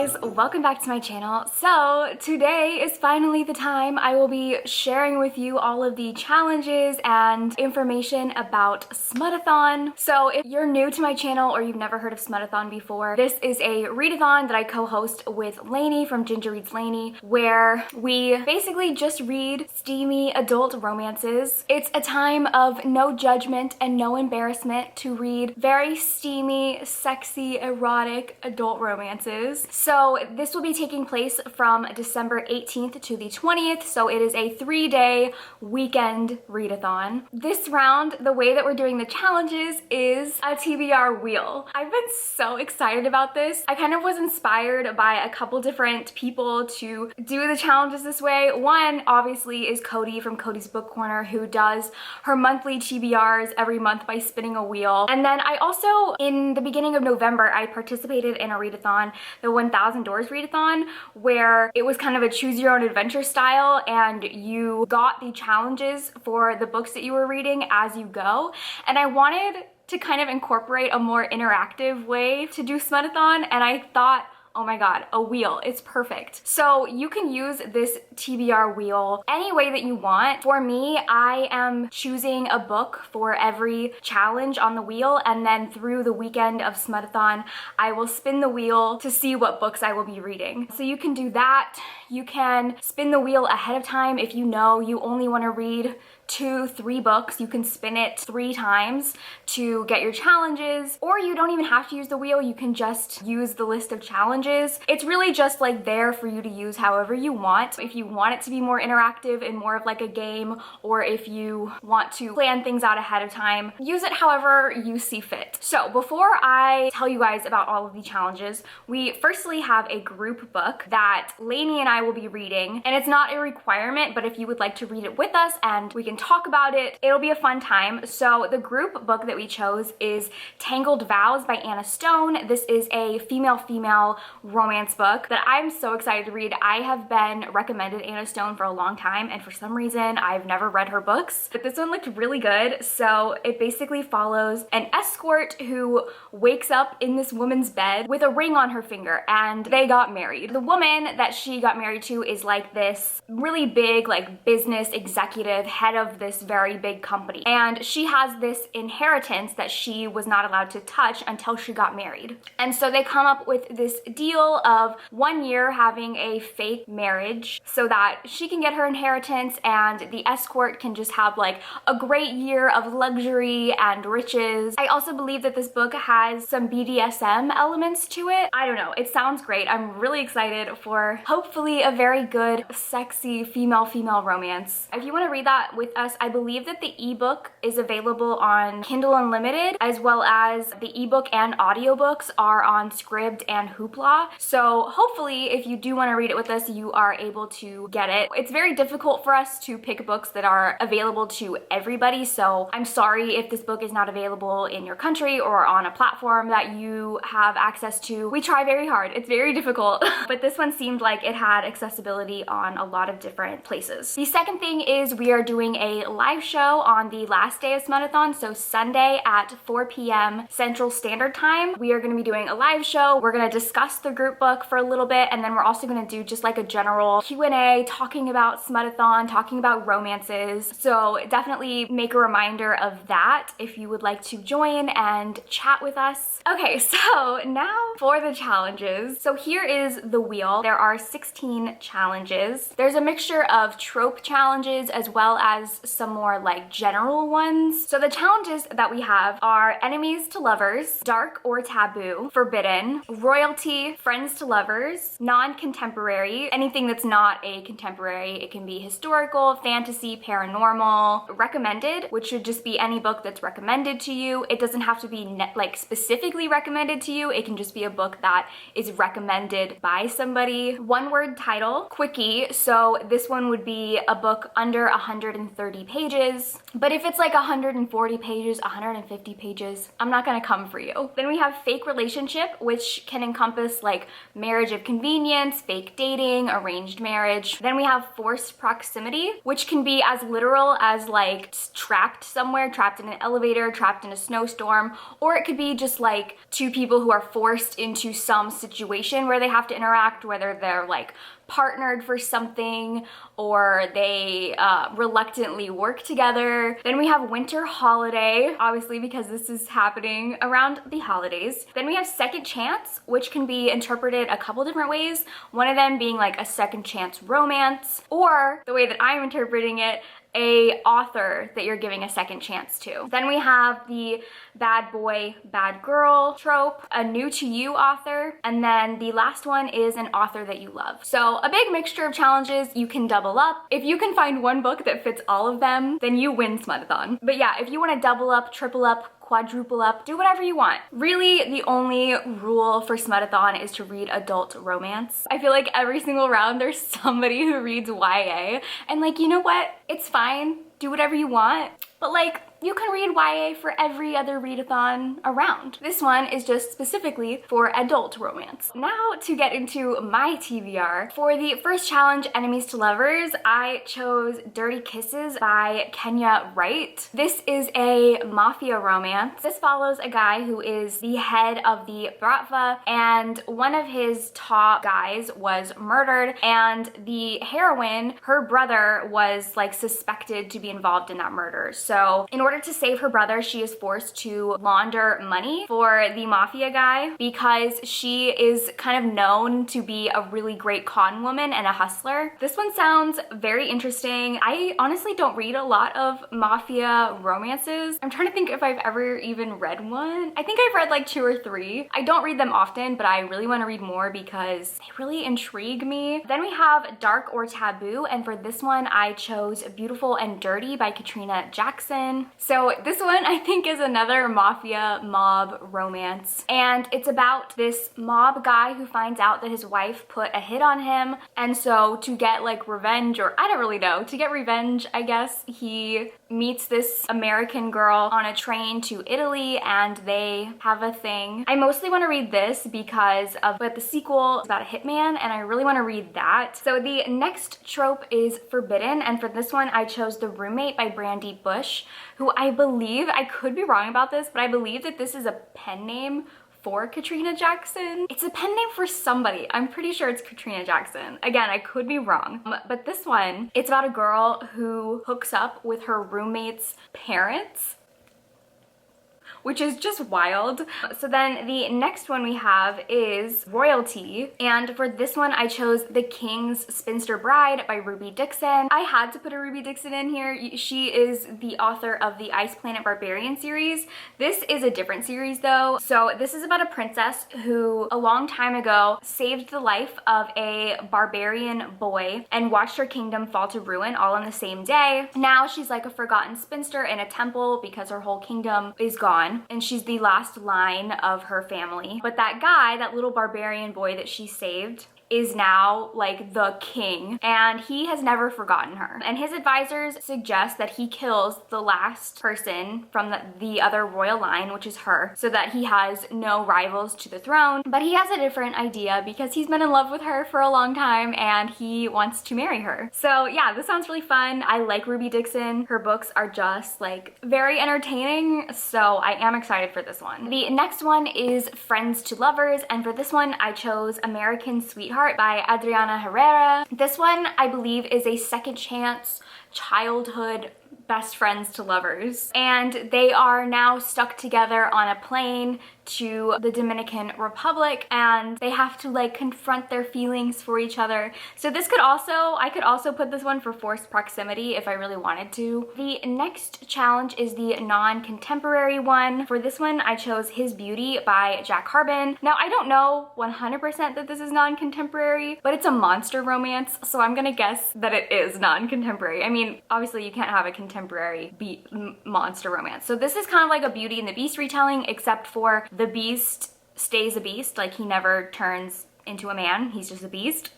guys, welcome back to my channel. So today is finally the time I will be sharing with you all of the challenges and information about Smutathon. So if you're new to my channel or you've never heard of Smutathon before, this is a readathon that I co-host with Lainey from Ginger Reads Lainey, where we basically just read steamy adult romances. It's a time of no judgment and no embarrassment to read very steamy, sexy, erotic adult romances. So this will be taking place from December 18th to the 20th, so it is a 3-day weekend readathon. This round, the way that we're doing the challenges is a TBR wheel. I've been so excited about this. I kind of was inspired by a couple different people to do the challenges this way. One, obviously, is Cody from Cody's Book Corner, who does her monthly TBRs every month by spinning a wheel. And then I also, in the beginning of November, I participated in a readathon, the 1,000 Doors readathon, where it was kind of a choose your own adventure style and you got the challenges for the books that you were reading as you go. And I wanted to kind of incorporate a more interactive way to do Smutathon, and I thought, oh my god, a wheel, it's perfect. So you can use this TBR wheel any way that you want. For me, I am choosing a book for every challenge on the wheel, and then through the weekend of Smutathon, I will spin the wheel to see what books I will be reading. So you can do that. You can spin the wheel ahead of time if you know you only want to read 2-3 books. You can spin it 3 times to get your challenges, or you don't even have to use the wheel. You can just use the list of challenges. It's really just like there for you to use however you want. If you want it to be more interactive and more of like a game, or if you want to plan things out ahead of time, use it however you see fit. So before I tell you guys about all of the challenges, we firstly have a group book that Lainey and I will be reading, and it's not a requirement, but if you would like to read it with us and we can talk about it, it'll be a fun time. So the group book that we chose is Tangled Vows by Anna Stone. This is a female-female romance book that I'm so excited to read. I have been recommended Anna Stone for a long time, and for some reason I've never read her books, but this one looked really good. So it basically follows an escort who wakes up in this woman's bed with a ring on her finger, and they got married. The woman that she got married to is like this really big like business executive, head of this very big company, and she has this inheritance that she was not allowed to touch until she got married. And so they come up with this deal of 1 year having a fake marriage so that she can get her inheritance and the escort can just have like a great year of luxury and riches. I also believe that this book has some BDSM elements to it. I don't know, it sounds great. I'm really excited for hopefully a very good, sexy female-female romance. If you want to read that with us, I believe that the ebook is available on Kindle Unlimited, as well as the ebook and audiobooks are on Scribd and Hoopla. So hopefully if you do want to read it with us, you are able to get it. It's very difficult for us to pick books that are available to everybody, so I'm sorry if this book is not available in your country or on a platform that you have access to. We try very hard. It's very difficult, but this one seemed like it had accessibility on a lot of different places. The second thing is we are doing a live show on the last day of Smutathon, so Sunday at 4 p.m. Central Standard Time. We are going to be doing a live show. We're going to discuss the group book for a little bit, and then we're also going to do just like a general Q&A talking about Smutathon, talking about romances. So definitely make a reminder of that if you would like to join and chat with us. Okay, so now for the challenges. So here is the wheel. There are 16 challenges. There's a mixture of trope challenges as well as some more like general ones. So the challenges that we have are enemies to lovers, dark or taboo, forbidden, royalty, friends to lovers, non-contemporary, anything that's not a contemporary. It can be historical, fantasy, paranormal, recommended, which should just be any book that's recommended to you. It doesn't have to be like specifically recommended to you. It can just be a book that is recommended by somebody. One word title, quickie. So this one would be a book under 130 130 pages. But if it's like 140 pages, 150 pages, I'm not gonna come for you. Then we have fake relationship, which can encompass like marriage of convenience, fake dating, arranged marriage. Then we have forced proximity, which can be as literal as like trapped somewhere, trapped in an elevator, trapped in a snowstorm, or it could be just like two people who are forced into some situation where they have to interact, whether they're like partnered for something or they reluctantly work together. Then we have winter holiday, obviously because this is happening around the holidays. Then we have second chance, which can be interpreted a couple different ways. One of them being like a second chance romance, or the way that I'm interpreting it, a author that you're giving a second chance to. Then we have the bad boy, bad girl trope, a new to you author, and then the last one is an author that you love. So a big mixture of challenges. You can double up. If you can find one book that fits all of them, then you win Smutathon. But yeah, if you want to double up, triple up, quadruple up, do whatever you want. Really, the only rule for Smutathon is to read adult romance. I feel like every single round there's somebody who reads YA, and like, you know what? It's fine. Do whatever you want. But like, you can read YA for every other readathon around. This one is just specifically for adult romance. Now to get into my TBR. For the first challenge, Enemies to Lovers, I chose Dirty Kisses by Kenya Wright. This is a mafia romance. This follows a guy who is the head of the Bratva, and one of his top guys was murdered, and the heroine, her brother, was like suspected to be involved in that murder. So in order to save her brother, she is forced to launder money for the mafia guy because she is kind of known to be a really great con woman and a hustler. This one sounds very interesting. I honestly don't read a lot of mafia romances. I'm trying to think if I've ever even read one. I think I've read like 2 or 3. I don't read them often, but I really want to read more because they really intrigue me. Then we have Dark or Taboo, and for this one I chose Beautiful and Dirty by Katrina Jackson. So this one I think is another mafia mob romance, and it's about this mob guy who finds out that his wife put a hit on him, and so to get like revenge, or I don't really know, to get revenge I guess, he meets this American girl on a train to Italy and they have a thing. I mostly want to read this because of but the sequel is about a hitman and I really want to read that. So the next trope is Forbidden, and for this one I chose The Roommate by Brandy Bush, who I believe, I could be wrong about this, but I believe that this is a pen name for Katrina Jackson. It's a pen name for somebody. I'm pretty sure it's Katrina Jackson. Again, I could be wrong. But this one, it's about a girl who hooks up with her roommate's parents, which is just wild. So then the next one we have is Royalty, and for this one I chose The King's Spinster Bride by Ruby Dixon. I had to put a Ruby Dixon in here. She is the author of the Ice Planet Barbarian series. This is a different series though. So this is about a princess who a long time ago saved the life of a barbarian boy and watched her kingdom fall to ruin all on the same day. Now she's like a forgotten spinster in a temple because her whole kingdom is gone, and she's the last line of her family. But that guy, that little barbarian boy that she saved, is now like the king, and he has never forgotten her. And his advisors suggest that he kills the last person from the other royal line, which is her, so that he has no rivals to the throne. But he has a different idea because he's been in love with her for a long time and he wants to marry her. So yeah, this sounds really fun. I like Ruby Dixon. Her books are just like very entertaining, so I am excited for this one. The next one is Friends to Lovers, and for this one I chose American Sweetheart by Adriana Herrera. This one I believe is a second chance childhood best friends to lovers, and they are now stuck together on a plane to the Dominican Republic, and they have to like confront their feelings for each other. So this could also, I could also put this one for forced proximity if I really wanted to. The next challenge is the non-contemporary one. For this one I chose His Beauty by Jack Harbin. Now I don't know 100% that this is non-contemporary, but it's a monster romance, so I'm gonna guess that it is non-contemporary. I mean, obviously you can't have a contemporary monster romance. So this is kind of like a Beauty and the Beast retelling, except for the beast stays a beast, like he never turns into a man, he's just a beast.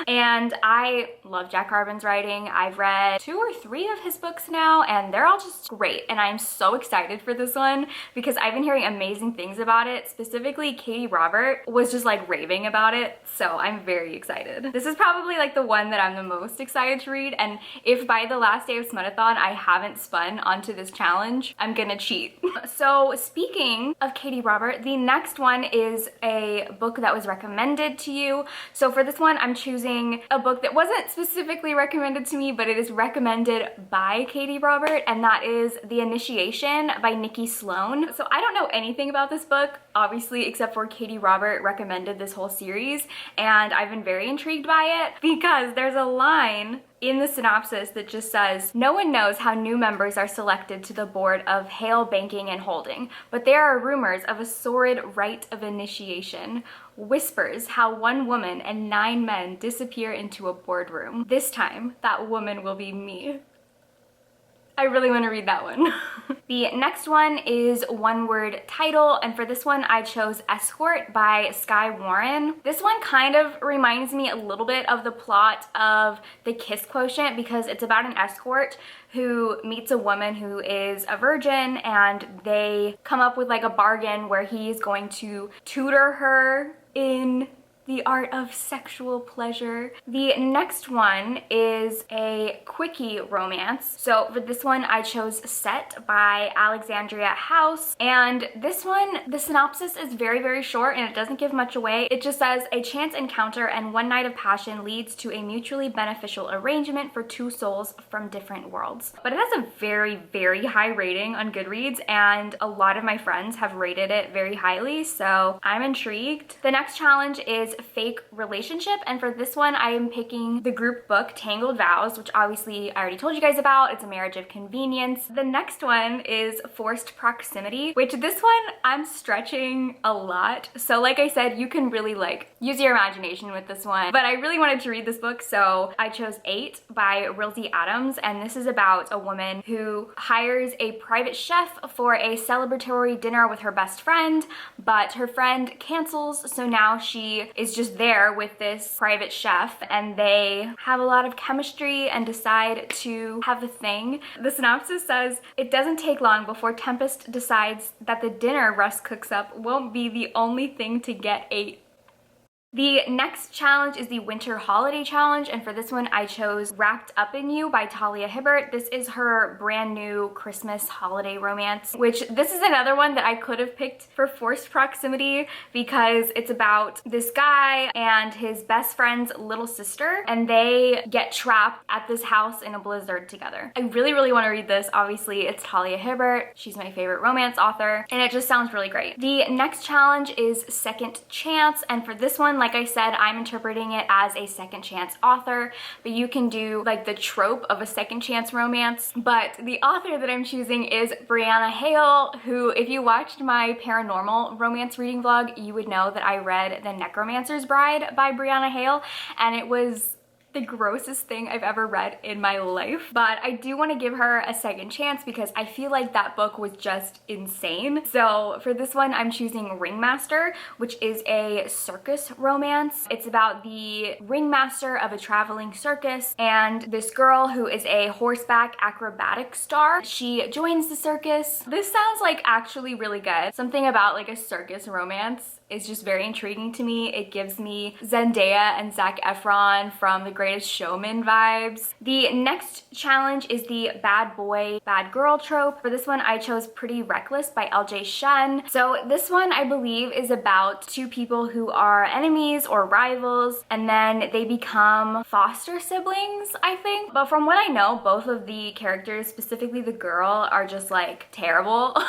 And I love Jack Carbon's writing. I've read 2 or 3 of his books now, and they're all just great. And I'm so excited for this one because I've been hearing amazing things about it. Specifically, Katie Robert was just like raving about it, so I'm very excited. This is probably like the one that I'm the most excited to read, and if by the last day of Smutathon I haven't spun onto this challenge, I'm gonna cheat. So speaking of Katie Robert, the next one is a book that was recommended to you. So for this one, I'm choosing a book that wasn't specifically recommended to me, but it is recommended by Katie Robert, and that is The Initiation by Nikki Sloan. So I don't know anything about this book, obviously, except for Katie Robert recommended this whole series, and I've been very intrigued by it because there's a line in the synopsis that just says, "No one knows how new members are selected to the board of Hale Banking and Holding, but there are rumors of a sordid rite of initiation. Whispers how one woman and 9 men disappear into a boardroom. This time, that woman will be me." I really want to read that one. The next one is one-word title, and for this one I chose Escort by Skye Warren. This one kind of reminds me a little bit of the plot of The Kiss Quotient because it's about an escort who meets a woman who is a virgin, and they come up with like a bargain where he's going to tutor her in the art of sexual pleasure. The next one is a quickie romance. So for this one, I chose Set by Alexandria House. And this one, the synopsis is very, very short and it doesn't give much away. It just says, a chance encounter and one night of passion leads to a mutually beneficial arrangement for 2 souls from different worlds. But it has a very, very high rating on Goodreads, and a lot of my friends have rated it very highly, so I'm intrigued. The next challenge is Fake Relationship, and for this one I am picking the group book Tangled Vows, which obviously I already told you guys about. It's a marriage of convenience. The next one is Forced Proximity, which this one I'm stretching a lot. So like I said, you can really like use your imagination with this one, but I really wanted to read this book, so I chose 8 by Rilsey Adams, and this is about a woman who hires a private chef for a celebratory dinner with her best friend, but her friend cancels, so now she is just there with this private chef, and they have a lot of chemistry and decide to have a thing. The synopsis says, it doesn't take long before Tempest decides that the dinner Russ cooks up won't be the only thing to get ate. The next challenge is the Winter Holiday Challenge, and for this one I chose Wrapped Up in You by Talia Hibbert. This is her brand new Christmas holiday romance, which this is another one that I could have picked for Forced Proximity because it's about this guy and his best friend's little sister, and they get trapped at this house in a blizzard together. I really, really want to read this. Obviously, it's Talia Hibbert. She's my favorite romance author, and it just sounds really great. The next challenge is Second Chance, and for this one, like I said, I'm interpreting it as a second chance author, but you can do like the trope of a second chance romance. But the author that I'm choosing is Brianna Hale, who, if you watched my paranormal romance reading vlog, you would know that I read The Necromancer's Bride by Brianna Hale, and it was the grossest thing I've ever read in my life. But I do want to give her a second chance because I feel like that book was just insane. So for this one, I'm choosing Ringmaster, which is a circus romance. It's about the ringmaster of a traveling circus and this girl who is a horseback acrobatic star. She joins the circus. This sounds like actually really good. Something about like a circus romance is just very intriguing to me. It gives me Zendaya and Zac Efron from The Greatest Showman vibes. The next challenge is the bad boy, bad girl trope. For this one, I chose Pretty Reckless by LJ Shen. So this one, I believe, is about 2 people who are enemies or rivals, and then they become foster siblings, I think. But from what I know, both of the characters, specifically the girl, are just like terrible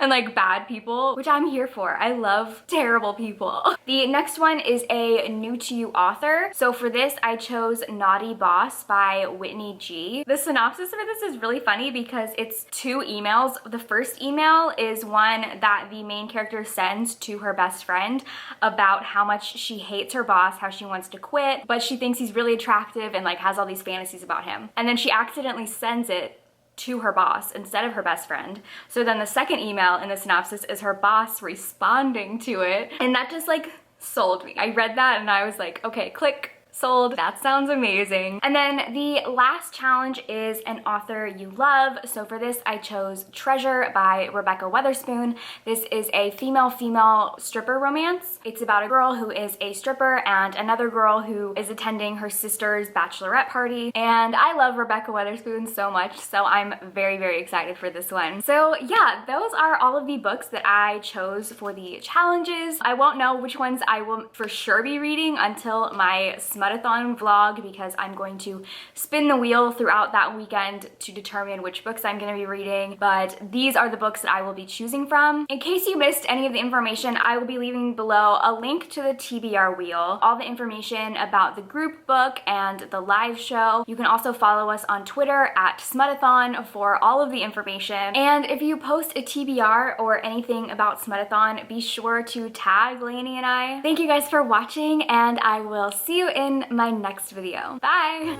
and like bad people, which I'm here for. I love terrible people. The next one is a new to you author. So for this, I chose Naughty Boss by Whitney G. The synopsis for this is really funny because it's 2 emails. The first email is one that the main character sends to her best friend about how much she hates her boss, how she wants to quit, but she thinks he's really attractive and like has all these fantasies about him. And then she accidentally sends it to her boss instead of her best friend. So then the second email in the synopsis is her boss responding to it, and that just like sold me. I read that and I was like, okay, click. Sold. That sounds amazing. And then the last challenge is an author you love. So for this, I chose Treasure by Rebecca Weatherspoon. This is a female-female stripper romance. It's about a girl who is a stripper and another girl who is attending her sister's bachelorette party. And I love Rebecca Weatherspoon so much, so I'm very, very excited for this one. So yeah, those are all of the books that I chose for the challenges. I won't know which ones I will for sure be reading until my Smutathon vlog, because I'm going to spin the wheel throughout that weekend to determine which books I'm going to be reading, but these are the books that I will be choosing from. In case you missed any of the information, I will be leaving below a link to the TBR wheel, all the information about the group book and the live show. You can also follow us on Twitter at Smutathon for all of the information. And if you post a TBR or anything about Smutathon, be sure to tag Lainey and I. Thank you guys for watching, and I will see you in my next video. Bye!